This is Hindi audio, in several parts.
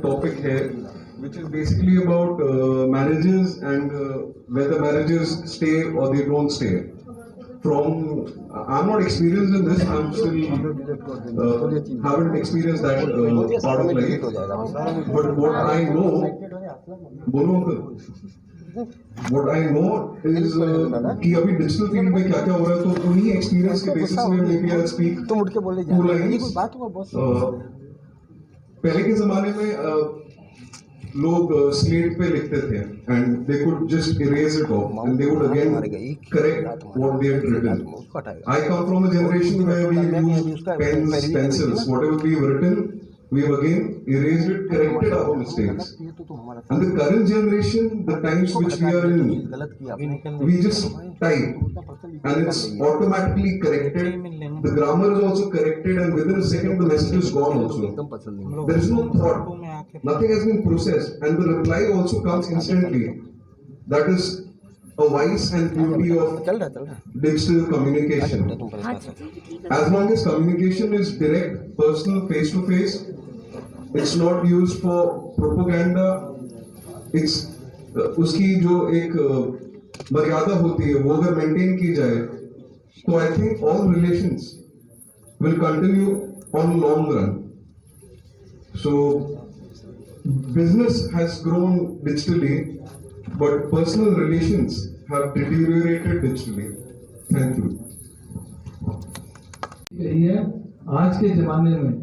topic here, which is basically about marriages and whether marriages stay or they don't stay. I'm not experienced in this. I'm still haven't experienced that part of life. But what I know, what I know is कि अभी डिजिटल फील्ड में क्या क्या हो रहा है, तो उन्हीं एक्सपीरियंस के बेसिस में may be I speak two lines. पहले के जमाने में लोग स्लेट पे लिखते थे and they could just erase it off and they would again correct what they had written. I come from a generation where we use pens, pencils, whatever we have written we have again erased it, corrected our mistakes. And the current generation, the times which we are in, we just type and it's automatically corrected. The grammar is also corrected and within a second the message is gone also. There is no thought, nothing has been processed and the reply also comes instantly. That is a vice and beauty of digital communication. As long as communication is direct, personal, face to face, it's not used for propaganda. It's उसकी जो एक मर्यादा होती है वो अगर मेंटेन की जाए तो I think all relations will continue on long run. So business has grown digitally, but personal relations have deteriorated digitally. Thank you. आज के जमाने में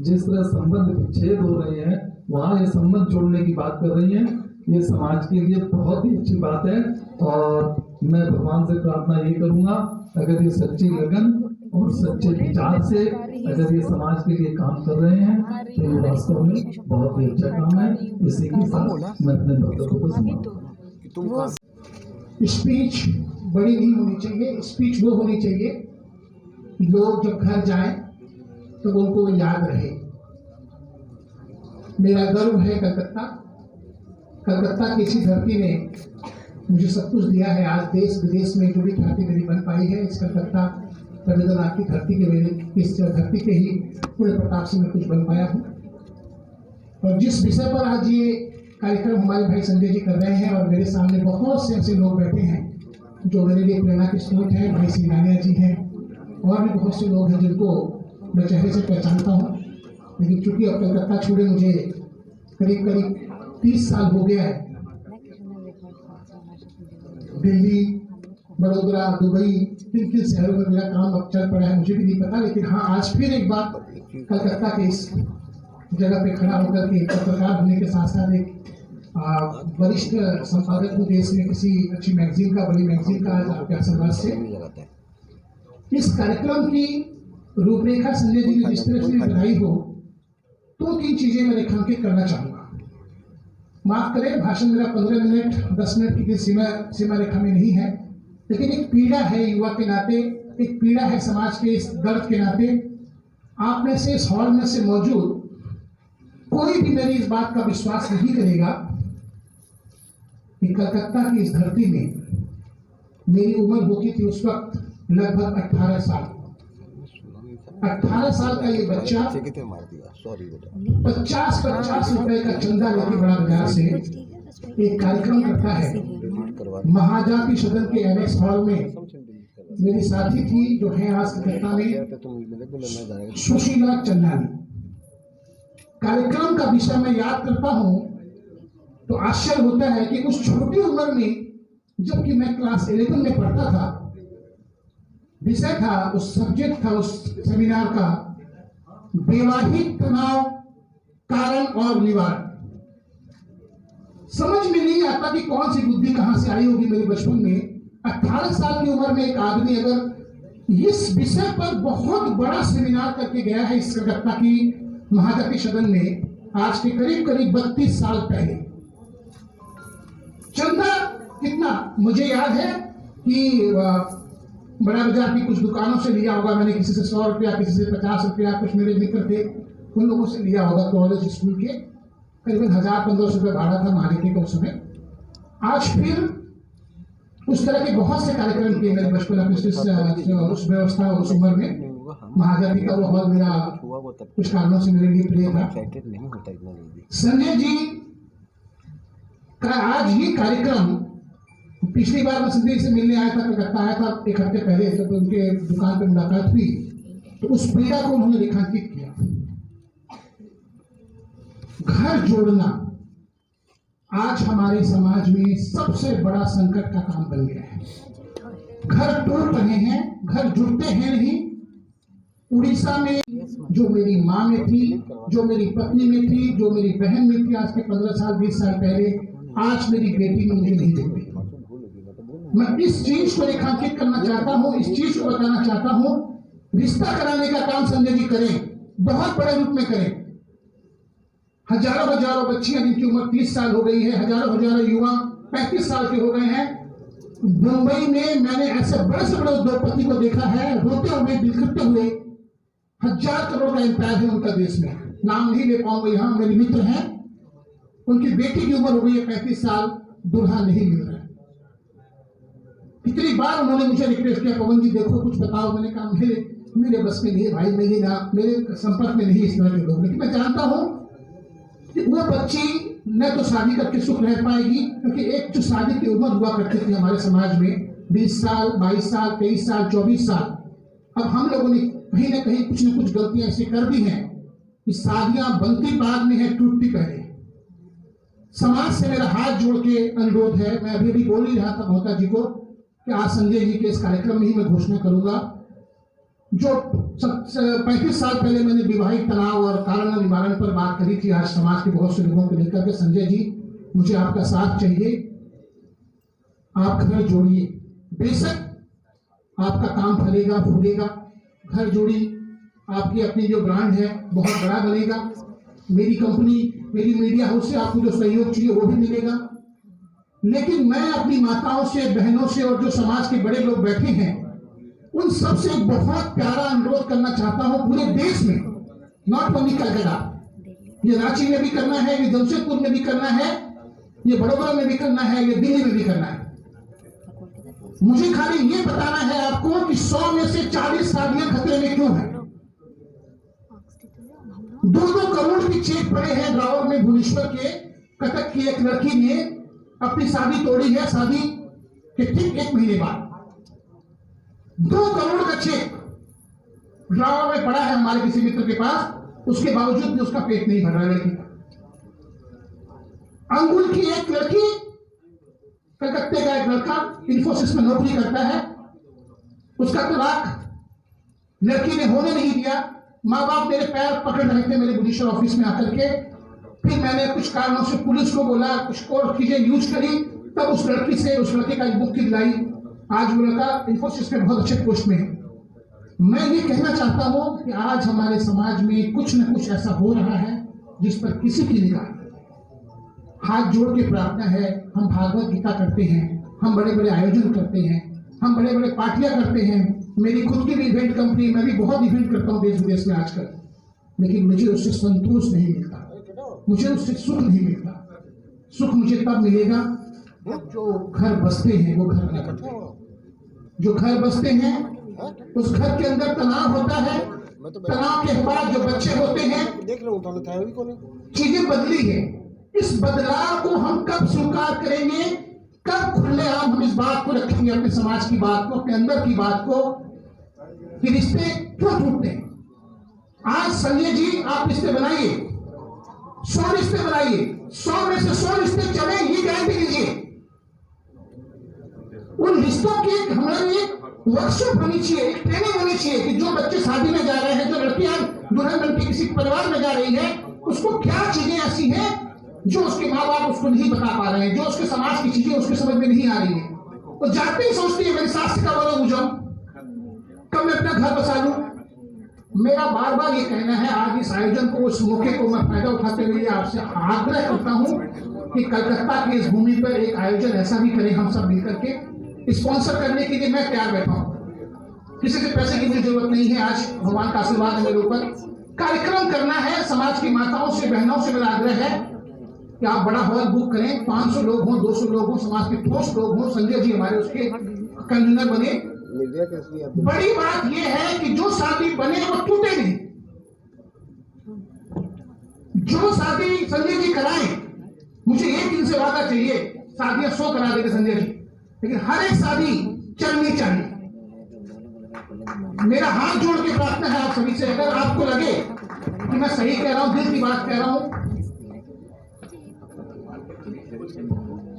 जिस तरह संबंध विच्छेद हो रहे हैं, वहाँ ये संबंध जोड़ने की बात कर रही हैं. ये समाज के लिए बहुत ही अच्छी बात है और मैं भगवान से प्रार्थना ये करूँगा, अगर ये सच्ची लगन और सच्चे विचार से अगर ये समाज के लिए काम कर रहे हैं तो ये वास्तव में बहुत ही अच्छा काम है. इसी के साथ मैं अपने वक्तव्य को समाप्त. स्पीच बड़ी नहीं होनी चाहिए. स्पीच वो होनी चाहिए लोग जब घर जाएं तो उनको याद रहे. मेरा गर्व है कलकत्ता. कलकत्ता की इसी धरती ने मुझे सब कुछ दिया है. आज देश विदेश में जो भी ख्याति मेरी बन पाई है इस कलकत्ता रविंद्रनाथ की धरती के मेरे इस धरती के ही पूरे प्रताप से मैं कुछ बन पाया हूँ. और जिस विषय पर आज ये कार्यक्रम हमारे भाई संजय जी कर रहे हैं और मेरे सामने बहुत से ऐसे लोग बैठे हैं जो मेरे लिए प्रेरणा के स्रोत हैं. भाई सिंघानिया जी हैं और भी बहुत से लोग हैं जिनको मैं चेहरे से पहचानता हूँ. लेकिन चूंकि अब कलकत्ता छोड़े मुझे करीब 30 साल हो गया है. दिल्ली, बड़ोदरा, दुबई, किन शहरों में मेरा काम अब चल पड़ा है मुझे भी नहीं पता. लेकिन हाँ, आज फिर एक बार कलकत्ता के इस जगह पे खड़ा होकर के पत्रकार होने के साथ साथ एक वरिष्ठ संपादक हूँ देश में किसी अच्छी मैगजीन का, बड़ी मैगजीन का आपके समाज से. इस कार्यक्रम की रूपरेखा संजय जी ने जिस तरह से बनाई हो, 2-3 चीजें मैं रेखांकित करना चाहूंगा. माफ करें, भाषण मेरा 15 मिनट 10 मिनट की सीमा रेखा में नहीं है, लेकिन एक पीड़ा है युवा के नाते, एक पीड़ा है समाज के इस दर्द के नाते. आप में से इस हॉल में से मौजूद कोई भी मेरी इस बात का विश्वास नहीं करेगा कि कलकत्ता की इस धरती में मेरी उम्र होती थी उस वक्त लगभग 18 साल. 18 साल का ये बच्चा 50 रुपए का चंदा लेके बड़ा बाजार से एक कार्यक्रम करता है. महाजाति सदन के एनेक्स हॉल में मेरी साथी थी जो है आज कलकत्ता में सुशीला चंदानी. कार्यक्रम का विषय मैं याद करता हूं तो आश्चर्य होता है कि उस छोटी उम्र में, जबकि मैं क्लास 11 में पढ़ता था, विषय था, उस सब्जेक्ट था उस सेमिनार का वैवाहिक तनाव, कारण और निवारण. समझ में नहीं आता कि कौन सी बुद्धि कहां से आई होगी मेरे बचपन में. 18 साल की उम्र में एक आदमी अगर इस विषय पर बहुत बड़ा सेमिनार करके गया है इस कलकत्ता की महाजाति सदन में, आज के करीब 32 साल पहले. चंदा कितना मुझे याद है कि बड़ा बाजार की कुछ दुकानों से लिया होगा मैंने, किसी से 100 रुपया, किसी से 50 रुपया, कुछ मेरे मित्र थे उन लोगों से लिया होगा. कॉलेज स्कूल के करीबन 1000-1500 रुपये भाड़ा था महालिकी का उस समय. आज फिर उस तरह के बहुत से कार्यक्रम किए मेरे बचपन में उस व्यवस्था उस उम्र में. महाजाति का वो हॉल मेरा कुछ कारणों से मेरे लिए प्रिय था। संजय जी का आज ये कार्यक्रम, पिछली बार मैं संजय से मिलने आया था, कलकत्ता आया था 1 हफ्ते पहले, जब उनके दुकान पर मुलाकात हुई तो उस पीड़ा को उन्होंने रेखांकित किया। घर जोड़ना आज हमारे समाज में सबसे बड़ा संकट का काम बन गया है। घर टूट रहे हैं, घर जुड़ते हैं नहीं। उड़ीसा में जो मेरी माँ में थी, जो मेरी पत्नी में थी, जो मेरी बहन में थी आज के 15 साल 20 साल पहले, आज मेरी बेटी में मुझे नहीं दिख रही। मैं इस चीज को रेखांकित करना चाहता हूँ, इस चीज को बताना चाहता हूँ। रिश्ता कराने का काम संजय जी करें, बहुत बड़े रूप में करें। हजारों बच्चियां जिनकी उम्र 30 साल हो गई है, हजारों युवा 35 साल के हो गए हैं। मुंबई में मैंने ऐसे बड़े से बड़े उद्योगपति को देखा है, रोते हुए, बिलखते हुए। 1000 करोड़ का एम्पायर है उनका देश में, नाम नहीं ले पाऊंगा, यहाँ मेरे मित्र हैं। उनकी बेटी की उम्र हो गई है 35 साल, दूल्हा नहीं मिल रहा है। कितनी बार उन्होंने मुझे रिक्वेस्ट किया, पवन जी देखो कुछ बताओ। मैंने कहा मेरे बस में नहीं भाई, मेरे संपर्क में नहीं इस तरह के लोग। लेकिन मैं जानता हूं कि वो बच्ची न तो शादी करके सुख रह पाएगी, क्योंकि एक जो शादी की उम्र हुआ करती थी हमारे समाज में 20 साल 22 साल 23 साल 24 साल, अब हम लोगों ने कहीं ना कहीं कुछ न कुछ गलतियां ऐसी कर दी हैं कि शादियां बनती बाद में है, टूटती पहले। समाज से मेरा हाथ जोड़ के अनुरोध है, मैं अभी बोल ही रहा था ममता जी को कि आज संजय जी के इस कार्यक्रम में ही मैं घोषणा करूंगा। जो 35 साल पहले मैंने विवाहिक तनाव और कारण निवारण पर बात करी थी, आज समाज के बहुत से लोगों को लेकर के, संजय जी मुझे आपका साथ चाहिए। आप घर जोड़िए, बेशक आपका काम फलेगा फूलेगा। घर जोड़ी, आपकी अपनी जो ब्रांड है बहुत बड़ा बनेगा। मेरी कंपनी, मेरी मीडिया हाउस से आपको जो सहयोग चाहिए वो भी मिलेगा। लेकिन मैं अपनी माताओं से, बहनों से और जो समाज के बड़े लोग बैठे हैं उन सबसे एक बहुत प्यारा अनुरोध करना चाहता हूं, पूरे देश में, नॉट ओनली कलकत्ता, ये रांची में भी करना है, ये जमशेदपुर में भी करना है, ये बड़ौदा में भी करना है, ये दिल्ली में भी करना है। मुझे खाली ये बताना है आपको कि 100 में से 40 शादियां खतरे में क्यों है। 2-2 करोड़ की चेक पड़े हैं ड्रावर में। भुवनेश्वर के कटक की एक लड़की ने अपनी शादी तोड़ी है, शादी के ठीक 1 महीने बाद 2 करोड़ का चेक ड्रावर में पड़ा है हमारे किसी मित्र के पास, उसके बावजूद भी उसका पेट नहीं भर रहा लड़की का। अंगुल की एक लड़की, कलकत्ते का एक लड़का इंफोसिस में नौकरी करता है, उसका तलाक लड़की ने होने नहीं दिया। माँ बाप मेरे पैर पकड़ रहे थे मेरे भुवनेश्वर ऑफिस में आकर के। फिर मैंने कुछ कारणों से पुलिस को बोला, कुछ और चीजें यूज करी, तब उस लड़की से, उस लड़के का मुक्ति दिलाई। आज वो लड़का इंफोसिस में बहुत अच्छे पोस्ट में है। मैं ये कहना चाहता हूं कि आज हमारे समाज में कुछ न कुछ ऐसा हो रहा है जिस पर किसी की निगाह। हाथ जोड़ के प्रार्थना है, हम भागवत गीता करते हैं, हम बड़े बड़े आयोजन करते हैं, हम बड़े बड़े पार्टियां करते हैं। मेरी खुद की भी इवेंट कंपनी, मैं भी बहुत इवेंट करता हूँ देश विदेश में आजकल, लेकिन मुझे उससे संतोष नहीं मिलता, मुझे उससे सुख नहीं मिलता। सुख मुझे तब मिलेगा जो घर बसते हैं, वो घर नहीं करते। जो घर बसते हैं उस घर के अंदर तनाव होता है, तनाव के बाद जो बच्चे होते हैं, चीजें बदली है। इस बदलाव को हम कब स्वीकार करेंगे, कब खुलेआम हम इस बात को रखेंगे, अपने समाज की बात को, अपने अंदर की बात को, कि रिश्ते क्यों टूटते हैं। आज संजय जी आप रिश्ते बनाइए, 100 रिश्ते बनाइए, 100 में से 100 रिश्ते चले, ये गारंटी लीजिए। उन रिश्तों की हमारी एक वर्कशॉप होनी चाहिए, एक ट्रेनिंग होनी चाहिए कि जो बच्चे शादी में जा रहे हैं, जो लड़कियां दुल्हन बनके किसी परिवार में जा रही है, उसको क्या चीजें ऐसी हैं जो उसके माँ बाप उसको नहीं बता पा रहे हैं, जो उसके समाज की चीजें उसके समझ में नहीं आ रही है। वो जाते ही सोचती है मेरी सास से कब अलग हो जाऊं, कब मैं अपना घर बसा लूं। मेरा बार बार ये कहना है, आज इस आयोजन को, इस मौके को मैं फायदा उठाते हुए आपसे आग्रह करता हूं कि कलकत्ता की इस भूमि पर एक आयोजन ऐसा भी करें हम सब मिलकर के। स्पॉन्सर करने के लिए मैं तैयार बैठा हूं, किसी से पैसे की मुझे जरूरत नहीं है। आज भगवान का आशीर्वाद है मेरे ऊपर। कार्यक्रम करना है, समाज की माताओं से, बहनों से मेरा आग्रह है कि आप बड़ा हॉल बुक करें, 500 लोग हों, 200 लोग हों, समाज के ठोस लोग हों। संजय जी हमारे उसके कन्वीनर बने, बड़ी बात यह है कि जो शादी बने वो टूटे नहीं। जो शादी संजय जी कराएं, मुझे एक दिन से वादा चाहिए, शादियां 100 करा देंगे संजय जी, लेकिन हर एक शादी चलनी चाहिए। मेरा हाथ जोड़ के प्रार्थना है आप सभी से, अगर आपको लगे कि मैं सही कह रहा हूं, दिल की बात कह रहा हूं,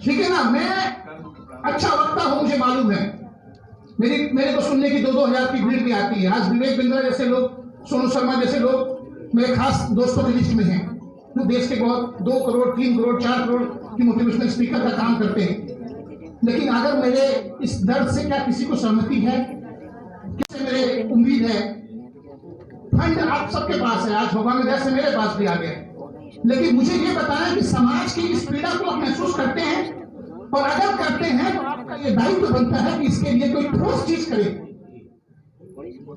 ठीक है ना, मैं अच्छा वक्ता हूं, मुझे मालूम है, मेरे को सुनने की 2-2 हजार की भीड़ भी आती है। आज विवेक बिंद्रा जैसे लोग, सोनू शर्मा जैसे लोग मेरे खास दोस्तों की लिस्ट में हैं, जो देश के बहुत 2 करोड़ 3 करोड़ 4 करोड़ की मोटिवेशनल स्पीकर का काम करते हैं। लेकिन अगर मेरे इस दर्द से क्या किसी को सहमति है, किसी मेरे उम्मीद है, फंड आप सबके पास है, आज भगवान दया से मेरे पास भी आ गया, लेकिन मुझे ये बताया कि समाज की इस पीड़ा को आप महसूस करते हैं, और अगर करते हैं तो आपका ये दायित्व बनता है कि इसके लिए कोई ठोस चीज करें,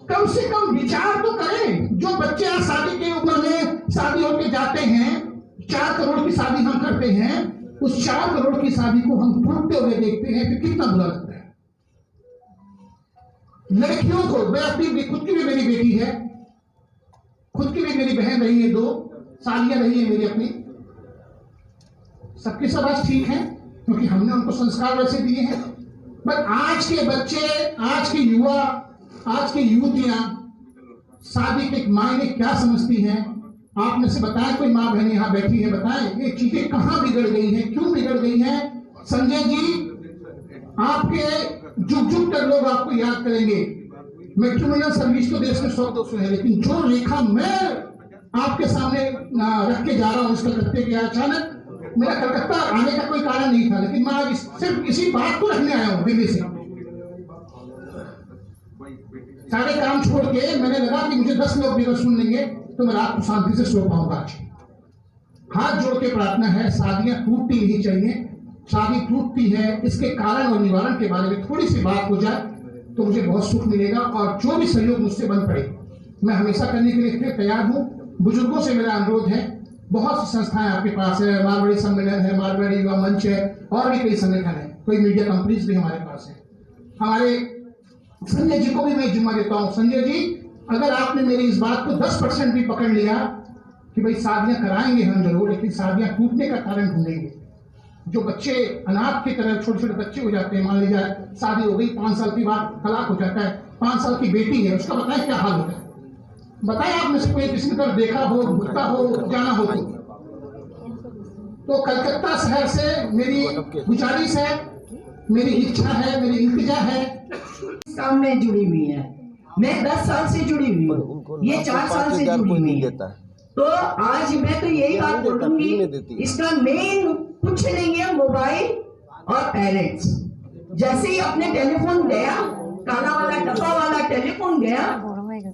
कम से कम विचार तो करें। जो बच्चे आज शादी की उम्र में शादी होके जाते हैं, 4 करोड़ की शादी हम करते हैं, उस 4 करोड़ की शादी को हम टूटते हुए देखते हैं, तो कितना बुरा लगता है। लड़कियों को, मैं अपनी खुद की भी मेरी बेटी है, खुद की भी मेरी बहन रही है, 2 सालियां रही है मेरी अपनी, सबके सब आज ठीक है क्योंकि हमने उनको संस्कार वैसे दिए हैं। पर आज के बच्चे, आज के युवा, आज की युवतियां शादी के मायने क्या समझती हैं? आपने से बताया, कोई माँ बहन यहाँ बैठी है, बताएं ये चीजें कहाँ बिगड़ गई हैं, क्यों बिगड़ गई हैं? संजय जी, आपके जुग जुग तक लोग आपको याद करेंगे। मैट्रिमोनियल सर्विस तो देश में 100-200 है, लेकिन जो रेखा मैं आपके सामने रख के जा रहा हूँ, इसका करते गया, अचानक मेरा कलकत्ता आने का कोई कारण नहीं था, लेकिन मैं आज सिर्फ इसी बात को रखने आया हूँ दिल्ली से। सारे काम छोड़ के मैंने लगा कि मुझे 10 लोग भी सुन लेंगे तो मैं रात को शांति से सो पाऊंगा। आज हाथ जोड़ के प्रार्थना है, शादियां टूटती नहीं चाहिए। शादी टूटती है, इसके कारण और निवारण के बारे में थोड़ी सी बात हो जाए तो मुझे बहुत सुख मिलेगा, और जो भी सहयोग मुझसे बन पड़े मैं हमेशा करने के लिए फिर तैयार हूँ। बुजुर्गों से मेरा अनुरोध है, बहुत सी संस्थाएं आपके पास है, मारवाड़ी सम्मेलन है, मारवाड़ी युवा मंच है, और भी कई संगठन है, कोई मीडिया कंपनीज भी हमारे पास है। हमारे संजय जी को भी मैं जिम्मा देता हूँ। संजय जी, अगर आपने मेरी इस बात को 10% भी पकड़ लिया कि भाई शादियां कराएंगे हम जरूर, लेकिन शादियां टूटने का कारण ढूंढेंगे। जो बच्चे अनाथ की तरह छोटे छोटे बच्चे हो जाते हैं, मान लीजिए शादी हो गई, 5 साल की बाद तलाक हो जाता है, 5 साल की बेटी है, उसका बताएं क्या हाल होता है? बताएं आप में से कोई किसी ने देखा हो, भुगता हो, जाना हो? तो कलकत्ता शहर से मेरी गुजारिश है, मेरी इच्छा है, मेरी इल्तिजा है, काम में जुड़ी हुई है। मैं 10 साल से जुड़ी हुई हूँ, ये 4 साल से जुड़ी हुई है। तो आज मैं तो यही बात बोलूंगी, इसका मेन कुछ नहीं है, मोबाइल और पेरेंट्स। जैसे ही अपने टेलीफोन गया, काला वाला डब्बा वाला टेलीफोन गया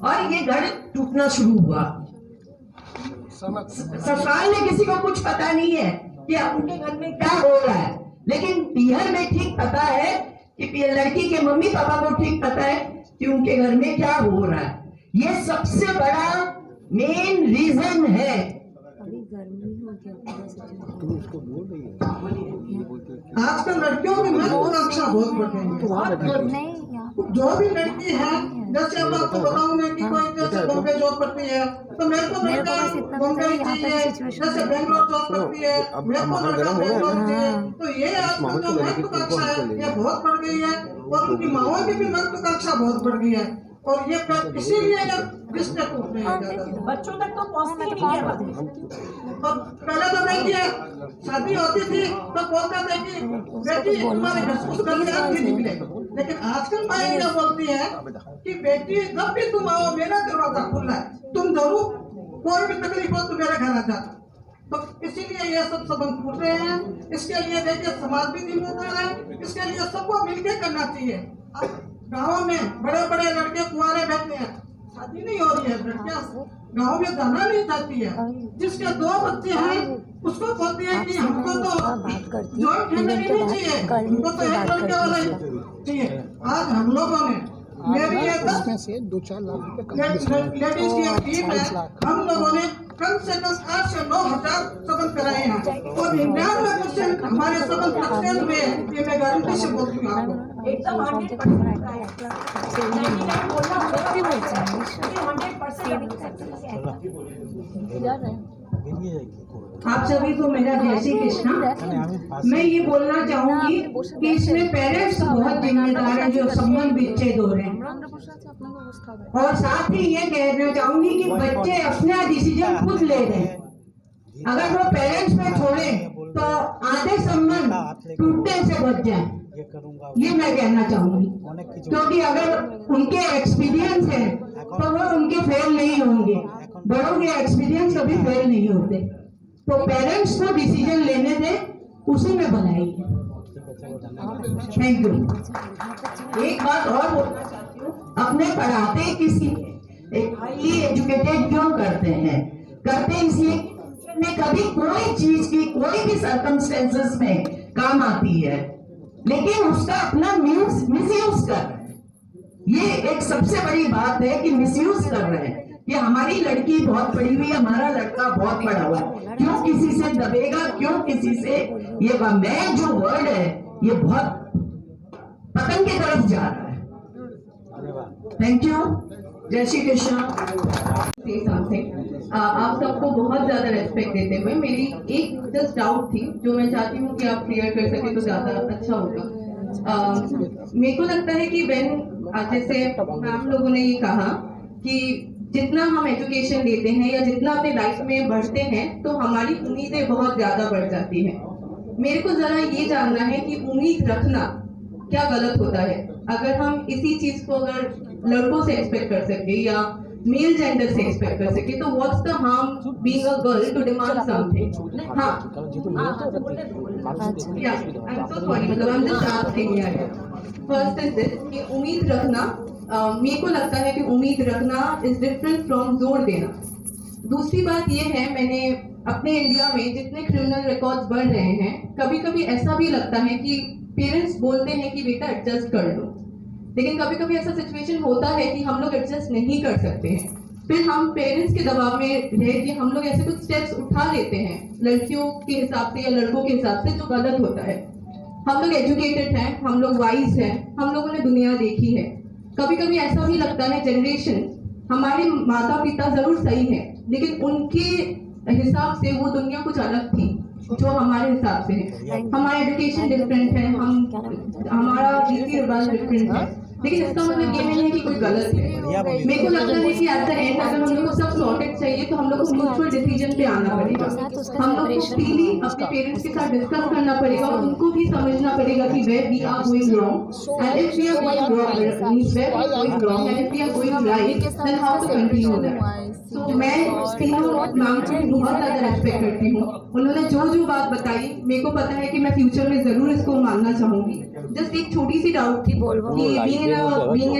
और ये घर टूटना शुरू हुआ। सरकार ने किसी को कुछ पता नहीं है कि उनके घर में क्या हो रहा है, लेकिन पीहर में ठीक पता है कि लड़की के मम्मी पापा को ठीक पता है कि उनके घर में क्या हो रहा है। ये सबसे बड़ा मेन रीजन है। आजकल लड़कियों की सुरक्षा बहुत बढ़ है। जो भी लड़की है, जैसे अब आपको बताऊंगा कि कोई जैसे बॉम्बे जॉब करती है तो मेरे को लड़का बॉम्बे ही चाहिए, जैसे बेंगलोर जॉब करती है मेरे को लड़का बेंगलोर चाहिए। तो ये आजकल जो महत्वाकांक्षा है ये बहुत बढ़ गई है, और उनकी माओं की भी महत्वाकांक्षा बहुत बढ़ गई है, और ये इसीलिए रिश्ते टूट रहे हैं। बच्चों तक तो पहुंचती नहीं है बात। और पहले तो देखिए शादी होती थी तो बोलते थे कि बेटी तुम्हारे घर उस घर से आप भी निकले, लेकिन आजकल माएँ क्या बोलती है कि बेटी जब भी तुम आओ मेरा दरवाजा खुला है, तुम जरूर कोई भी तकलीफ हो तो मेरे घर आ जाता। तो इसीलिए ये सब संबंध टूट रहे हैं। इसके लिए देखिए समाज भी जिम्मेदार है, इसके लिए सबको मिलकर करना चाहिए। गाँव में बड़े बड़े लड़के कुंवारे बैठते हैं, शादी नहीं हो रही है, लड़कियां गाँव में जाना नहीं चाहती है। जिसके 2 बच्चे हैं उसको बोलती है कि हमको तो जॉइंट फैमिली नहीं चाहिए, हमको तो एक लड़के वाला ही चाहिए। आज हम लोगों ने, मेरी ये 2-4 लाख लेडीज की एक टीम है, हम लोगों ने कम से कम 8 से 9 हजार संबंध कराए हैं, और 99% हमारे संबंध अच्छे हुए हैं, ये मैं गारंटी से बोलती हूँ आपको। एकदम 100%। आप सभी को मेरा जय श्री कृष्णा। मैं ये बोलना चाहूंगी कि इसमें पेरेंट्स बहुत जिम्मेदार है जो संबंध विच्छेद हो रहे हैं, और साथ ही ये कहना चाहूंगी कि बच्चे अपना डिसीजन खुद ले रहे हैं। अगर वो पेरेंट्स में छोड़े तो आधे संबंध टूटने से बच जाए, ये मैं कहना चाहूंगी। क्योंकि अगर उनके एक्सपीरियंस है तो वो उनके फेल नहीं होंगे, बड़ों के एक्सपीरियंस कभी फेल नहीं होते। तो पेरेंट्स को डिसीजन लेने दें, उसी में बनाइए। Thank you. एक बात और बोलना चाहती हूँ, अपने पढ़ाते किसी एक हाईली एजुकेटेड क्यों करते हैं? करते इसलिए में कभी कोई चीज की कोई भी सर्कमस्टेंसेस में काम आती है, लेकिन उसका अपना मिसयूज कर रहे हैं। ये एक सबसे बड़ी बात है कि मिसयूज कर रहे हैं कि हमारी लड़की बहुत पढ़ी हुई है, हमारा लड़का बहुत पढ़ा हुआ है, क्यों किसी से दबेगा, क्यों किसी से ये मैं जो वर्ड है ये बहुत पतन की तरफ जा रहा है। Thank you. जय श्री कृष्ण। आप सबको बहुत ज्यादा रेस्पेक्ट देते हुए मेरी एक जस्ट डाउट थी जो मैं चाहती हूँ कि आप क्लियर कर सके तो ज्यादा अच्छा होगा। मेरे को लगता है कि जैसे मैम लोगों ने ये कहा कि जितना हम एजुकेशन लेते हैं या जितना अपने लाइफ में बढ़ते हैं तो हमारी उम्मीदें बहुत ज्यादा बढ़ जाती हैं। मेरे को जरा ये जानना है कि उम्मीद रखना क्या गलत होता है? अगर हम इसी चीज को अगर लड़कों से एक्सपेक्ट कर सके या मेल जेंडर से एक्सपेक्ट कर सके तो what's the harm being a girl to demand something? हाँ, या आई एम सो सॉरी, मतलब आई एम जस्ट आस्किंग यार। फर्स्ट इज दिस कि उम्मीद रखना, मेरे को लगता है कि उम्मीद रखना इज डिफरेंट फ्रॉम जोर देना। दूसरी बात ये है, मैंने अपने इंडिया में जितने क्रिमिनल रिकॉर्ड्स बढ़ रहे हैं, कभी कभी ऐसा भी लगता है कि पेरेंट्स बोलते हैं कि बेटा एडजस्ट कर लो, लेकिन कभी कभी ऐसा सिचुएशन होता है कि हम लोग एडजस्ट नहीं कर सकते हैं। फिर हम पेरेंट्स के दबाव में रह के हम लोग ऐसे कुछ स्टेप्स उठा लेते हैं लड़कियों के हिसाब से या लड़कों के हिसाब से, जो गलत होता है। हम लोग एजुकेटेड हैं, हम लोग वाइज हैं, हम लोगों ने दुनिया देखी है। कभी कभी ऐसा भी लगता है जनरेशन, हमारे माता पिता जरूर सही है लेकिन उनके हिसाब से वो दुनिया कुछ अलग थी जो हमारे हिसाब से है। हमारा एजुकेशन डिफरेंट है, हमारा रीति रिवाज डिफरेंट है, लेकिन इसका मतलब ये नहीं है कि कोई गलत है। मेरे को लगता है कि एट द एंड अगर हम लोग को सब सॉर्टेड चाहिए तो हम लोग को म्यूचुअल डिसीजन पे आना पड़ेगा। हम लोग को फ्रीली अपने पेरेंट्स के साथ डिस्कस करना पड़ेगा और उनको भी समझना पड़ेगा कि where we are going wrong and if we are going wrong means where we are going wrong and if we are going right then how to continue that. तो मैं तीनों मैम की बहुत ज़्यादा रेस्पेक्ट करती हूँ। उन्होंने जो जो बात बताई मेरे को पता है कि मैं फ्यूचर में ज़रूर इसको मानना चाहूँगी। जस्ट एक छोटी सी डाउट थी कि being in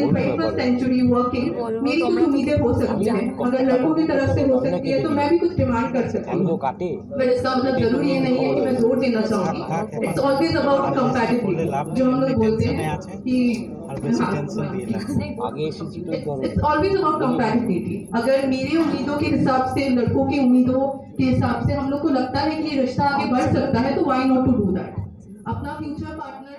21st century working, मेरी कुछ उम्मीदें हो सकती हैं, अगर लड़कों की तरफ से हो सकती है तो मैं भी कुछ डिमांड कर सकती हूँ, बट इसका मतलब जरूर ये नहीं है कि मैं जोर देना चाहूँगी। इट्स ऑलवेज अबाउट कंपैटिबिलिटी, जो हम लोग बोलते हैं कि इट्स ऑलवेज अबाउट कंपैटिबिलिटी। अगर मेरी उम्मीदों के हिसाब से लड़कों की उम्मीदों के हिसाब से हम लोग को लगता है कि ये रिश्ता आगे बढ़ सकता है तो why not to do that. अपना फ्यूचर पार्टनर